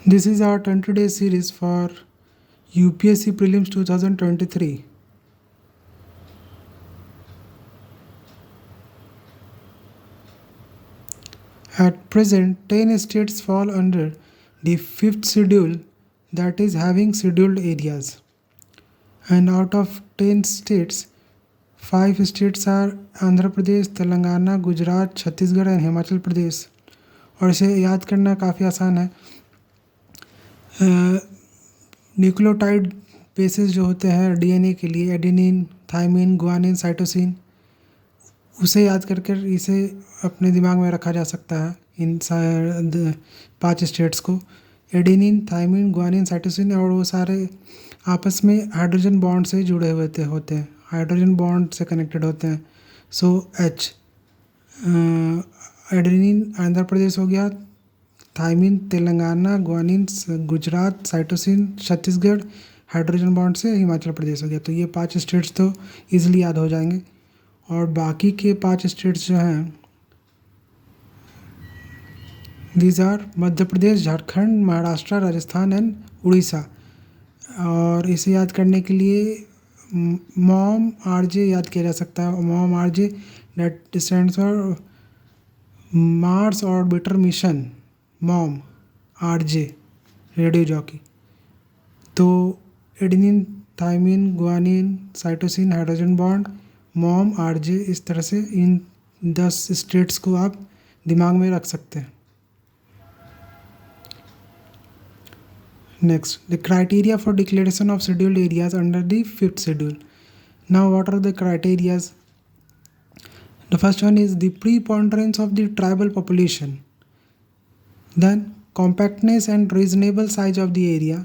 This is our 20-day series for UPSC Prelims 2023. At present, 10 states fall under the 5th schedule, that is having scheduled areas. And out of 10 states, 5 states are Andhra Pradesh, Telangana, Gujarat, Chhattisgarh and Himachal Pradesh. और इसे याद करना काफ़ी आसान है. Nucleotide basis जो होते हैं डीएनए के लिए, एडेनिन, थाइमिन, गुआनिन, साइटोसिन, उसे याद करके इसे अपने दिमाग में रखा जा सकता है. इन 5 स्टेट्स को एडेनिन, थाइमिन, गुआनिन, साइटोसिन, और वो सारे आपस में हाइड्रोजन बॉन्ड से जुड़े हुए होते हैं, हाइड्रोजन बॉन्ड से कनेक्टेड होते हैं. So H adenine Andhra Pradesh हो गया, thymine Telangana, guanine Gujarat, cytosine Chhattisgarh, hydrogen bond से हिमाचल प्रदेश हो गया. तो ये 5 स्टेट्स तो ईजिली याद हो जाएंगे. और बाकी के 5 स्टेट्स जो हैं, these are Madhya Pradesh, Jharkhand, Maharashtra, Rajasthan and Orissa. और इसे याद करने के लिए मॉम आरजे याद किया जा सकता है. MOM RJ that stands for Mars Orbiter Mission. MOM RJ radio jockey. तो adenine, thymine, guanine, cytosine, hydrogen bond, MOM, RJ, इस तरह से इन 10 स्टेट्स को आप दिमाग में रख सकते हैं. Next, the criteria for declaration of scheduled areas under the 5th schedule. Now, what are the criteria? The first one is the preponderance of the tribal population. Then, compactness and reasonable size of the area,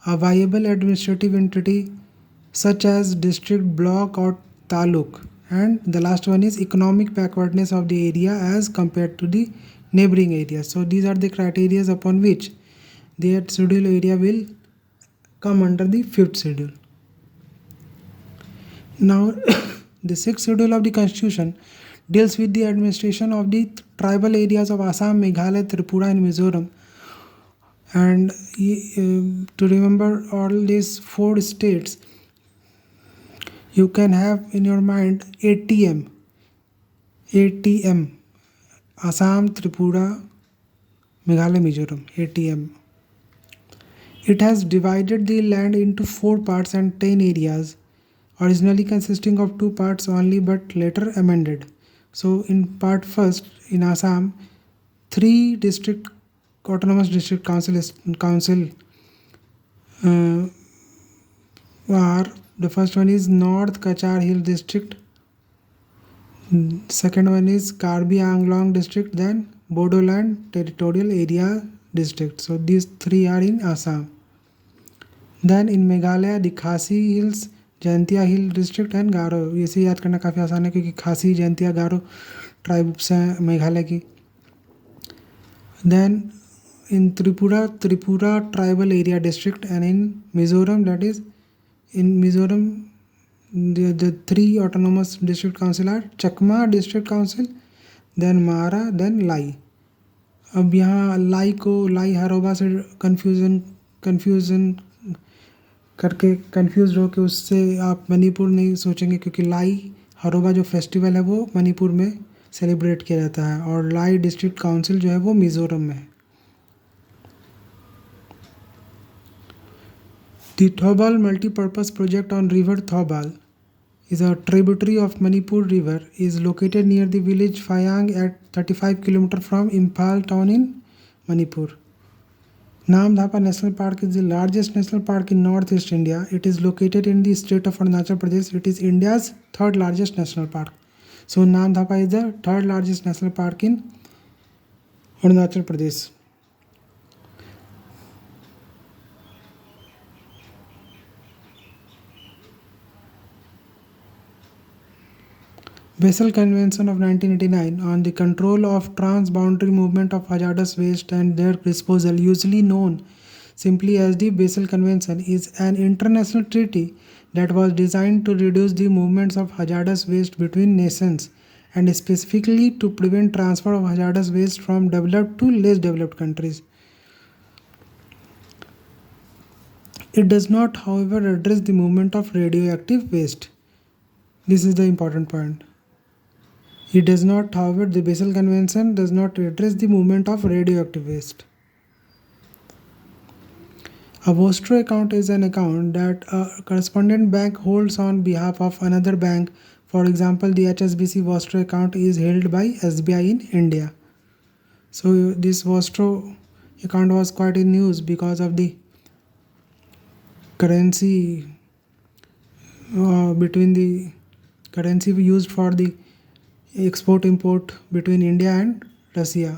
a viable administrative entity such as district, block or taluk. And the last one is economic backwardness of the area as compared to the neighboring areas. So, these are the criteria upon which their schedule area will come under the 5th schedule. Now, the 6th schedule of the Constitution deals with the administration of the tribal areas of Assam, Meghalaya, Tripura and Mizoram. And to remember all these 4 states, you can have in your mind ATM, Assam, Tripura, Meghalaya, Mizoram, ATM. It has divided the land into 4 parts and 10 areas, originally consisting of 2 parts only but later amended. So in part first, in Assam, 3 district autonomous district council are, the first one is North Kachar Hill district, second one is Karbi Anglong district, then Bodoland territorial area district. So these 3 are in Assam. Then in Meghalaya, the Khasi Hills, Jaintia hill district and Garo. इसे याद करना काफ़ी आसान है क्योंकि खासी, जयंतिया, गारो tribes हैं मेघालय की. Then in Tripura, Tripura tribal area district. And in Mizoram, that is in Mizoram the 3 autonomous district council are Chakma district council, then Mara, then Lai. अब यहाँ लाई को लाई हरोबा से कन्फ्यूज़न करके कंफ्यूज हो के उससे आप मणिपुर नहीं सोचेंगे, क्योंकि लाई हरोबा जो फेस्टिवल है वो मणिपुर में सेलिब्रेट किया जाता है और लाई डिस्ट्रिक्ट काउंसिल जो है वो मिज़ोरम में है. The Thoubal multi-purpose project on river Thoubal is a tributary of Manipur river, is located near the village Phayang at 35 km from Imphal town in Manipur. Namdhapa National Park is the largest national park in northeast India. It is located in the state of Arunachal Pradesh. It is India's 3rd largest national park. So Namdhapa is the 3rd largest national park in Arunachal Pradesh. Basel Convention of 1989 on the control of transboundary movement of hazardous waste and their disposal, usually known simply as the Basel Convention, is an international treaty that was designed to reduce the movements of hazardous waste between nations and specifically to prevent transfer of hazardous waste from developed to less developed countries. It does not, however, address the movement of radioactive waste. This is the important point. It does not, however, the Basel Convention does not address the movement of radioactive waste. A vostro account is an account that a correspondent bank holds on behalf of another bank. For example, the HSBC vostro account is held by SBI in India. So this vostro account was quite in news because of the currency between the currency used for the export import between India and Russia.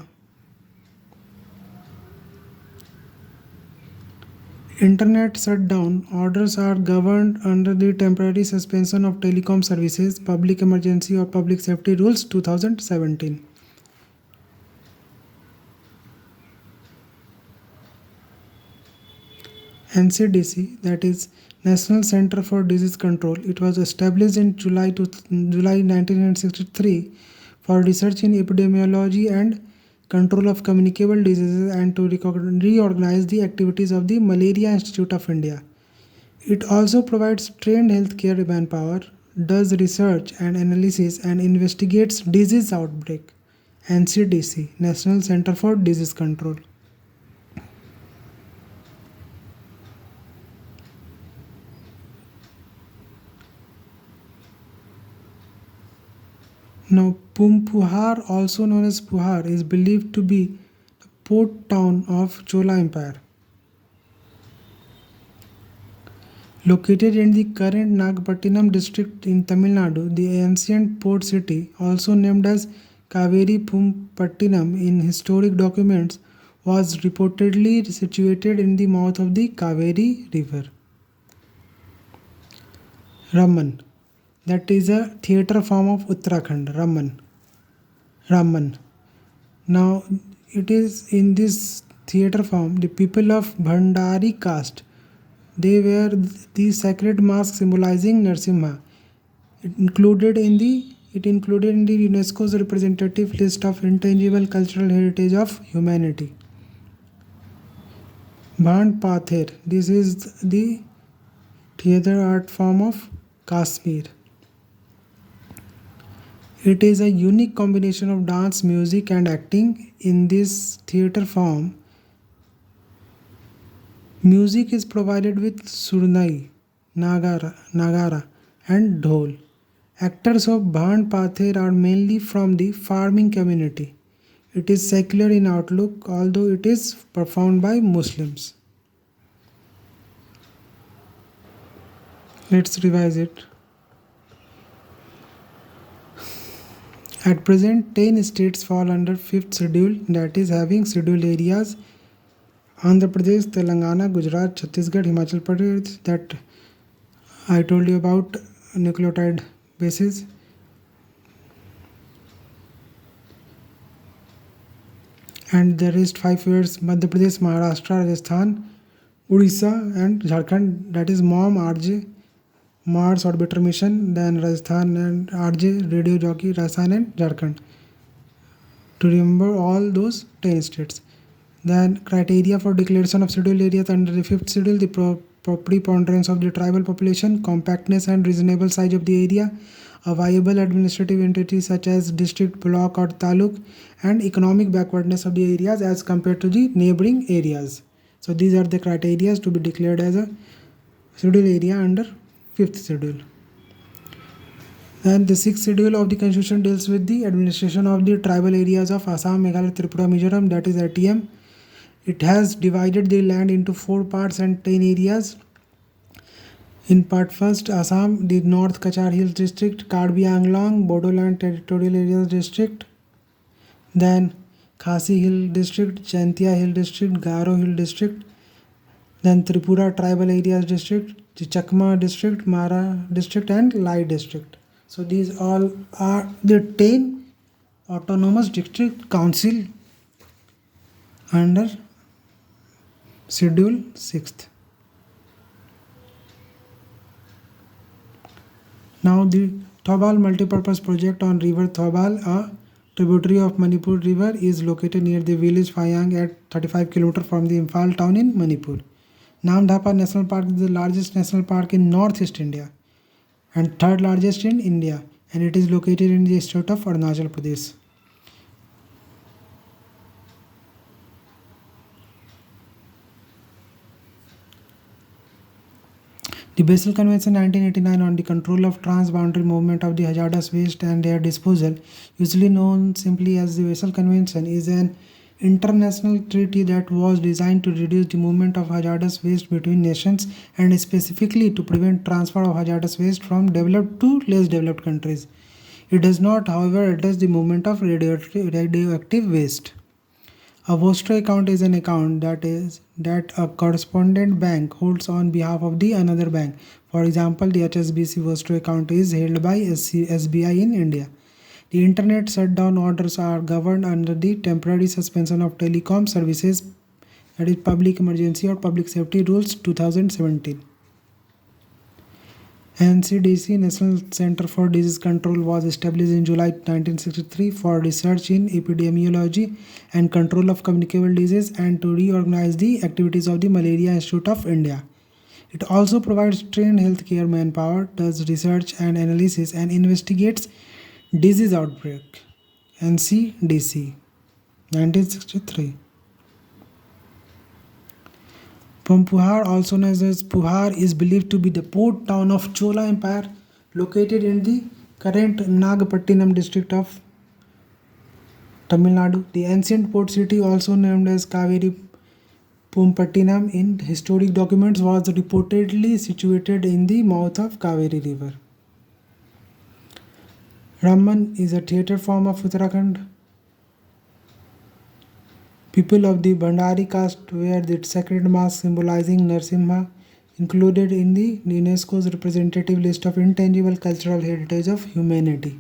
Internet shutdown orders are governed under the Temporary Suspension of Telecom Services, Public Emergency or Public Safety Rules 2017. NCDC, that is National Center for Disease Control, it was established in July 1963 for research in epidemiology and control of communicable diseases and to reorganize the activities of the Malaria Institute of India. It also provides trained healthcare manpower, does research and analysis, and investigates disease outbreak. NCDC, National Center for Disease Control. Now, Pumpuhar, also known as Puhar, is believed to be the port town of Chola Empire. Located in the current Nagapattinam district in Tamil Nadu, the ancient port city, also named as Kaveri Pumpattinam in historic documents, was reportedly situated in the mouth of the Kaveri river. Raman, that is a theatre form of Uttarakhand, Raman. Now, it is in this theatre form, the people of Bhandari caste, they wear the sacred mask symbolizing Narsimha. It included in the UNESCO's representative list of intangible cultural heritage of humanity. Band Pather, this is the theatre art form of Kashmir. It is a unique combination of dance, music, and acting. In this theatre form, music is provided with surnai, nagara, and dhol. Actors of Band Pather are mainly from the farming community. It is secular in outlook, although it is performed by Muslims. Let's revise it. At present, 10 states fall under 5th schedule, that is having scheduled areas: Andhra Pradesh, Telangana, Gujarat, Chhattisgarh, Himachal Pradesh, that I told you about nucleotide bases. And the rest 5 years: Madhya Pradesh, Maharashtra, Rajasthan, Odisha, and Jharkhand, that is MOM, RJ, Mars Orbiter Mission, then Rajasthan and RJ, Radio Jockey, Rajasthan and Jharkhand. To remember all those 10 states. Then criteria for declaration of scheduled areas under the 5th schedule: the preponderance of the tribal population, compactness and reasonable size of the area, a viable administrative entity such as district, block or taluk, and economic backwardness of the areas as compared to the neighboring areas. So these are the criteria to be declared as a scheduled area under 5th schedule. And the 6th schedule of the constitution deals with the administration of the tribal areas of Assam, Meghalaya, Tripura, Mizoram, that is ATM. It has divided the land into 4 parts and 10 areas. In part first, Assam, the North Kachar Hills District, Karbi Anglong, Bodoland Territorial Areas District, then Khasi Hill District, Chantia Hill District, Garo Hill District, then Tripura Tribal Areas District, the Chakma District, Mara District, and Lai District. So these all are the 10 autonomous district council under schedule 6th. Now the Thoubal multipurpose project on river Thoubal, a tributary of Manipur river, is located near the village Phayang at 35 km from the Imphal town in Manipur. Namdhapa National Park is the largest national park in Northeast India and third largest in India, and it is located in the state of Arunachal Pradesh. The Basel Convention 1989 on the control of transboundary movement of the hazardous waste and their disposal, usually known simply as the Basel Convention, is an international treaty that was designed to reduce the movement of hazardous waste between nations and specifically to prevent transfer of hazardous waste from developed to less developed countries. It does not, however, address the movement of radioactive waste. A vostro account is an account that a correspondent bank holds on behalf of the another bank. For example, the HSBC vostro account is held by SBI in India. The internet shutdown orders are governed under the temporary suspension of telecom services, that is Public Emergency or Public Safety Rules 2017. NCDC, National Center for Disease Control, was established in July 1963 for research in epidemiology and control of communicable disease and to reorganize the activities of the Malaria Institute of India. It also provides trained healthcare manpower, does research and analysis, and investigates disease outbreak. NCDC, 1963. Pampuhar, also known as Puhar, is believed to be the port town of Chola Empire, located in the current Nagapattinam district of Tamil Nadu. The ancient port city, also named as Kaveri Pumpattinam in historic documents, was reportedly situated in the mouth of Kaveri river. Raman is a theatre form of Uttarakhand. People of the Bhandari caste wear the sacred mask symbolizing Narsimha, included in the UNESCO's representative list of intangible cultural heritage of humanity.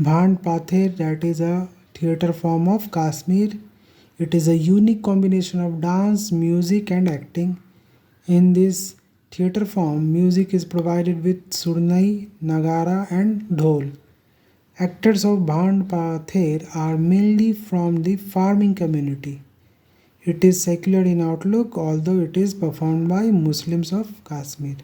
Bhand Pather, that is a theatre form of Kashmir. It is a unique combination of dance, music, and acting. In this theatre form, music is provided with surnai, nagara, and dhol. Actors of Bhand Pather are mainly from the farming community. It is secular in outlook, although it is performed by Muslims of Kashmir.